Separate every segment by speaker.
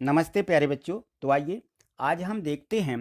Speaker 1: नमस्ते प्यारे बच्चों। तो आइए आज हम देखते हैं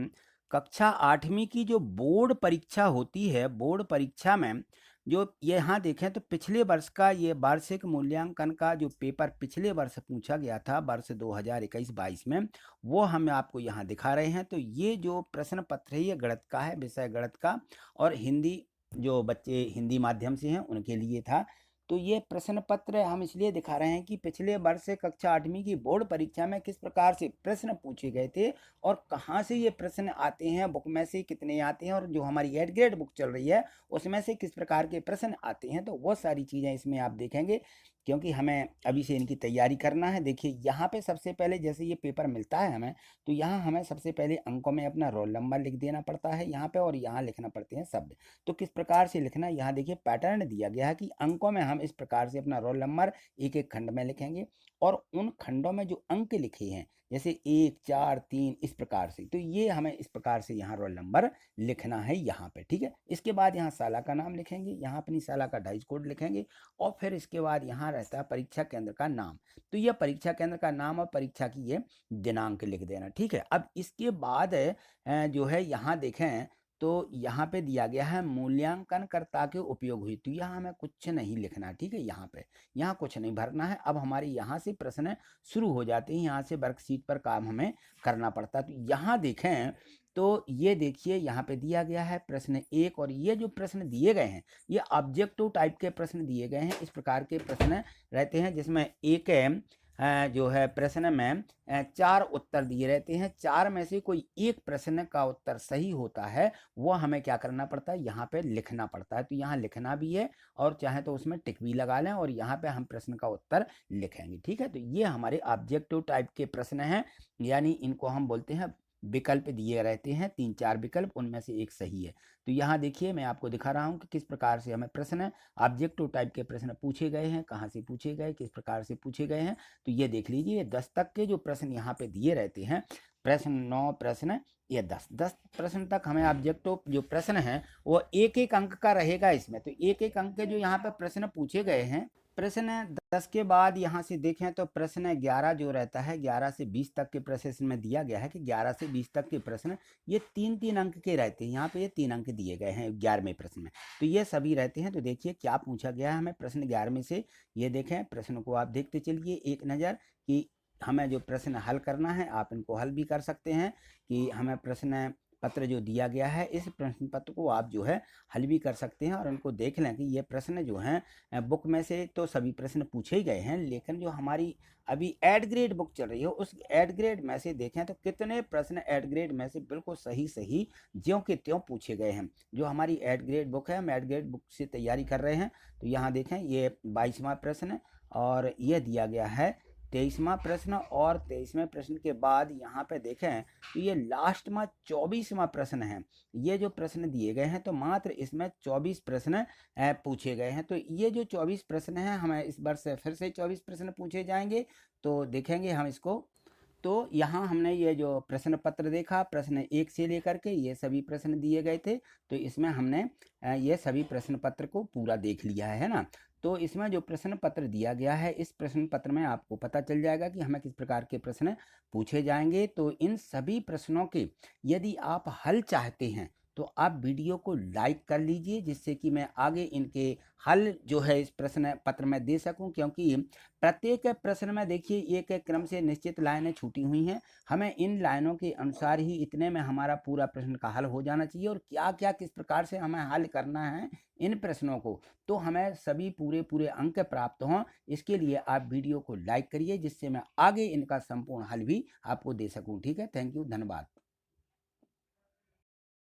Speaker 1: कक्षा 8वीं की जो बोर्ड परीक्षा होती है। बोर्ड परीक्षा में जो यहाँ देखें तो पिछले वर्ष का ये वार्षिक मूल्यांकन का जो पेपर पिछले वर्ष पूछा गया था वर्ष 2021-22 में, वो हम आपको यहाँ दिखा रहे हैं। तो ये जो प्रश्न पत्र है ये गणित का है, विषय गणित का, और हिंदी जो बच्चे हिंदी माध्यम से हैं उनके लिए था। तो ये प्रश्न पत्र हम इसलिए दिखा रहे हैं कि पिछले वर्ष से कक्षा 8वीं की बोर्ड परीक्षा में किस प्रकार से प्रश्न पूछे गए थे और कहाँ से ये प्रश्न आते हैं, बुक में से कितने आते हैं, और जो हमारी 8 ग्रेड बुक चल रही है उसमें से किस प्रकार के प्रश्न आते हैं। तो वो सारी चीज़ें इसमें आप देखेंगे, क्योंकि हमें अभी से इनकी तैयारी करना है। देखिए यहाँ पे सबसे पहले जैसे ये पेपर मिलता है हमें, तो यहाँ हमें सबसे पहले अंकों में अपना रोल नंबर लिख देना पड़ता है यहाँ पे, और यहाँ लिखना पड़ते हैं शब्द। तो किस प्रकार से लिखना है, यहाँ देखिए पैटर्न दिया गया है कि अंकों में हम इस प्रकार से अपना रोल नंबर एक एक खंड में लिखेंगे, और उन खंडों में जो अंक लिखे हैं जैसे 1, 4, 3 इस प्रकार से, तो ये हमें इस प्रकार से यहाँ रोल नंबर लिखना है यहाँ पे। ठीक है, इसके बाद यहाँ शाला का नाम लिखेंगे, यहाँ अपनी शाला का डाइस कोड लिखेंगे, और फिर इसके बाद यहाँ रहता है परीक्षा केंद्र का नाम। तो यह परीक्षा केंद्र का नाम और परीक्षा की ये दिनांक लिख देना। ठीक है, अब इसके बाद जो है यहाँ देखें तो यहाँ पे दिया गया है मूल्यांकनकर्ता के उपयोग हुई। तो यहाँ हमें कुछ नहीं लिखना है। ठीक है, यहाँ पे यहाँ कुछ नहीं भरना है। अब हमारे यहाँ से प्रश्न शुरू हो जाते हैं, यहाँ से वर्कशीट पर काम हमें करना पड़ता है। तो यहाँ देखें तो ये देखिए यहाँ पे दिया गया है प्रश्न 1, और ये जो प्रश्न दिए गए हैं ये ऑब्जेक्टिव टाइप के प्रश्न दिए गए हैं। इस प्रकार के प्रश्न रहते हैं जिसमें एक जो है प्रश्न में 4 उत्तर दिए रहते हैं। 4 में से कोई एक प्रश्न का उत्तर सही होता है, वो हमें क्या करना पड़ता है, यहाँ पे लिखना पड़ता है। तो यहाँ लिखना भी है, और चाहे तो उसमें टिक भी लगा लें, और यहाँ पे हम प्रश्न का उत्तर लिखेंगे। ठीक है, तो ये हमारे ऑब्जेक्टिव टाइप के प्रश्न हैं, यानी इनको हम बोलते हैं विकल्प दिए रहते हैं, 3-4 विकल्प, उनमें से एक सही है। तो यहाँ देखिए मैं आपको दिखा रहा हूँ कि किस प्रकार से हमें प्रश्न ऑब्जेक्टिव टाइप के प्रश्न पूछे गए हैं, कहाँ से पूछे गए, किस प्रकार से पूछे गए हैं। तो ये देख लीजिए 10 तक के जो प्रश्न यहाँ पे दिए रहते हैं, प्रश्न 9 प्रश्न ये 10 प्रश्न तक हमें ऑब्जेक्टिव जो प्रश्न है वो एक एक अंक का रहेगा इसमें। तो एक एक अंक के जो यहाँ पे प्रश्न पूछे गए हैं, प्रश्न 10 के बाद यहाँ से देखें तो प्रश्न 11 जो रहता है, 11 से 20 तक के प्रश्न में दिया गया है कि 11 से 20 तक के प्रश्न ये 3-3 अंक के रहते हैं। यहाँ पे ये 3 अंक दिए गए हैं 11वें प्रश्न में, तो ये सभी रहते हैं। तो देखिए क्या पूछा गया है हमें प्रश्न 11 से, ये देखें प्रश्न को आप देखते चलिए एक नज़र कि हमें जो प्रश्न हल करना है, आप इनको हल भी कर सकते हैं कि हमें प्रश्न पत्र जो दिया गया है इस प्रश्न पत्र को आप जो है हल भी कर सकते हैं, और इनको देख लें कि ये प्रश्न जो हैं बुक में से तो सभी प्रश्न पूछे ही गए हैं, लेकिन जो हमारी अभी एड ग्रेड बुक चल रही है उस एड ग्रेड में से देखें तो कितने प्रश्न एड ग्रेड में से बिल्कुल सही सही ज्यों के त्यों पूछे गए हैं। जो हमारी एड ग्रेड बुक है, हम एड ग्रेड बुक से तैयारी कर रहे हैं। तो यहाँ देखें ये 22वां प्रश्न, और यह दिया गया है 23वां प्रश्न, और 23वें प्रश्न के बाद यहाँ पे देखें तो ये लास्ट में 24वां प्रश्न है। ये जो प्रश्न दिए गए हैं तो मात्र इसमें 24 प्रश्न पूछे गए हैं। तो ये जो 24 प्रश्न हैं हमें इस बार से फिर से 24 प्रश्न पूछे जाएंगे। तो देखेंगे हम इसको, तो यहाँ हमने ये जो प्रश्न पत्र देखा, प्रश्न 1 से लेकर के ये सभी प्रश्न दिए गए थे। तो इसमें हमने ये सभी प्रश्न पत्र को पूरा देख लिया है ना। तो इसमें जो प्रश्न पत्र दिया गया है इस प्रश्न पत्र में आपको पता चल जाएगा कि हमें किस प्रकार के प्रश्न पूछे जाएंगे। तो इन सभी प्रश्नों के यदि आप हल चाहते हैं तो आप वीडियो को लाइक कर लीजिए, जिससे कि मैं आगे इनके हल जो है इस प्रश्न पत्र में दे सकूं, क्योंकि प्रत्येक प्रश्न में देखिए एक एक क्रम से निश्चित लाइनें छूटी हुई हैं। हमें इन लाइनों के अनुसार ही इतने में हमारा पूरा प्रश्न का हल हो जाना चाहिए, और क्या क्या किस प्रकार से हमें हल करना है इन प्रश्नों को, तो हमें सभी पूरे पूरे अंक प्राप्त हों। इसके लिए आप वीडियो को लाइक करिए, जिससे मैं आगे इनका संपूर्ण हल भी आपको दे सकूं। ठीक है, थैंक यू, धन्यवाद।